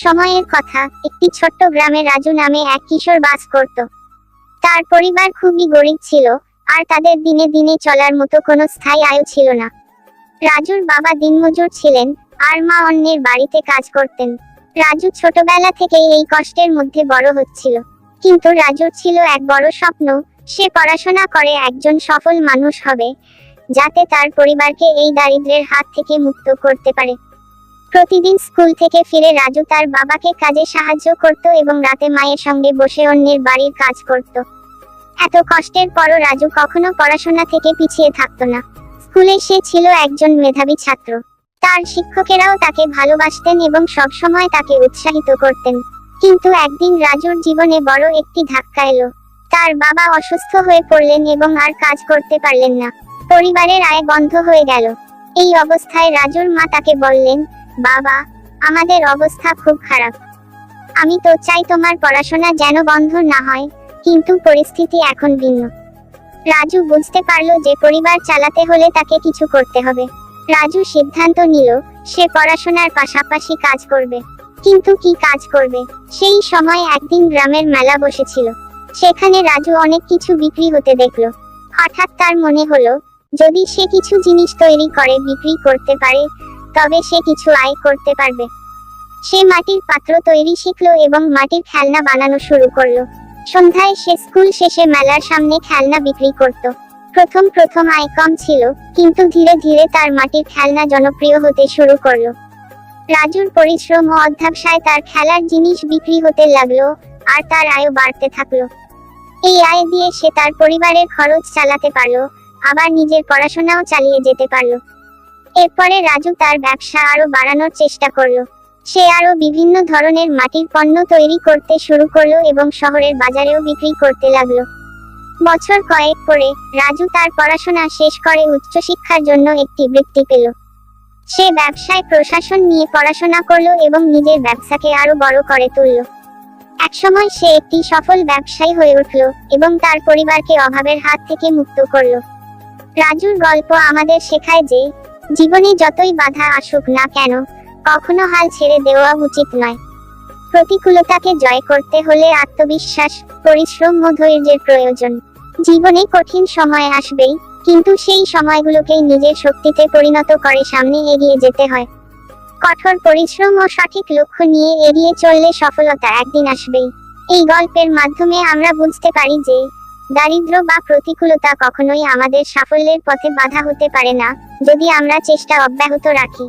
সময়ের কথা, একটি ছোট্ট গ্রামে রাজু নামে এক কিশোর বাস করত। তার পরিবার খুবই গরিব ছিল, আর তাদের দিনে দিনে চলার মতো কোনো স্থায়ী আয় ছিল না। রাজুর বাবা দিনমজুর ছিলেন, আর মা অন্যের বাড়িতে কাজ করতেন। রাজু ছোটবেলা থেকেই এই কষ্টের মধ্যে বড় হচ্ছিল। কিন্তু রাজুর ছিল এক বড় স্বপ্ন, সে পড়াশোনা করে একজন সফল মানুষ হবে, যাতে তার পরিবারকে এই দারিদ্র্যের হাত থেকে মুক্ত করতে পারে। প্রতিদিন স্কুল থেকে ফিরে রাজু তার বাবাকে কাজে সাহায্য করত এবং রাতে মায়ের সঙ্গে বসে অন্যের বাড়ির কাজ করত। এত কষ্টের পরও রাজু কখনো পড়াশোনা থেকে পিছিয়ে থাকত না। স্কুলে সে ছিল একজন মেধাবী ছাত্র। তার শিক্ষকেরাও তাকে ভালোবাসতেন এবং সবসময় তাকে উৎসাহিত করতেন। কিন্তু একদিন রাজুর জীবনে বড় একটি ধাক্কা এলো। তার বাবা অসুস্থ হয়ে পড়লেন এবং আর কাজ করতে পারলেন না। পরিবারের আয় বন্ধ হয়ে গেল। এই অবস্থায় রাজুর মা তাকে বললেন, বাবা, আমাদের অবস্থা খুব খারাপ। আমি তো চাই তোমার পড়াশোনা যেন বন্ধ না হয়, কিন্তু পরিস্থিতি এখন ভিন্ন। রাজু বুঝতে পারল যে পরিবার চালাতে হলে তাকে কিছু করতে হবে। রাজু সিদ্ধান্ত নিল, সে পড়াশোনার পাশাপাশি কাজ করবে। কিন্তু কি কাজ করবে? সেই সময় একদিন গ্রামের মেলা বসেছিল। সেখানে রাজু অনেক কিছু বিক্রি হতে দেখল। হঠাৎ তার মনে হলো, যদি সে কিছু জিনিস তৈরি করে বিক্রি করতে পারে, তবে সে কিছু আয় করতে পারবে। সে মাটির পাত্র তৈরি শিখলো এবং মাটির খেলনা বানানো শুরু করলো। সন্ধ্যায় সে স্কুল শেষে মেলার সামনে খেলনা বিক্রি করত। প্রথম আয় কম ছিল, কিন্তু ধীরে ধীরে তার মাটির খেলনা জনপ্রিয় হতে শুরু করলো। রাজুর পরিশ্রম ও অধ্যবসায় তার খেলার জিনিস বিক্রি হতে লাগলো, আর তার আয়ও বাড়তে থাকলো। এই আয় দিয়ে সে তার পরিবারের খরচ চালাতে পারলো, আবার নিজের পড়াশোনাও চালিয়ে যেতে পারলো। এরপরে রাজু তার ব্যবসা আরো বাড়ানোর চেষ্টা করলো। সে আরো বিভিন্ন ধরনের মাটির পণ্য তৈরি করতে শুরু করলো এবং শহরের বাজারেও বিক্রি করতে লাগলো। বছর কয়েক পরে রাজু তার পড়াশোনা শেষ করে উচ্চশিক্ষার জন্য একটি বৃত্তি পেল। সে ব্যবসায় প্রশাসন নিয়ে পড়াশোনা করলো এবং নিজের ব্যবসাকে আরো বড় করে তুলল। একসময় সে একটি সফল ব্যবসায়ী হয়ে উঠল এবং তার পরিবারকে অভাবের হাত থেকে মুক্ত করলো। রাজুর গল্প আমাদের শেখায় যে, জীবনে যতই বাধা আসুক না কেন, কখনো হাল ছেড়ে দেওয়া উচিত নয়। প্রতিকূলতাকে জয় করতে হলে আত্মবিশ্বাস, পরিশ্রম ও ধৈর্যের প্রয়োজন। জীবনে কঠিন সময় আসবেই, কিন্তু সেই সময়গুলোকেই নিজের শক্তিতে পরিণত করে সামনে এগিয়ে যেতে হয়। কঠোর পরিশ্রম ও সঠিক লক্ষ্য নিয়ে এগিয়ে চললে সফলতা একদিন আসবেই। এই গল্পের মাধ্যমে আমরা বুঝতে পারি যে, দারিদ্র্য বা প্রতিকূলতা কখনোই আমাদের সাফল্যের পথে বাধা হতে পারে না, যদি আমরা চেষ্টা অব্যাহত রাখি।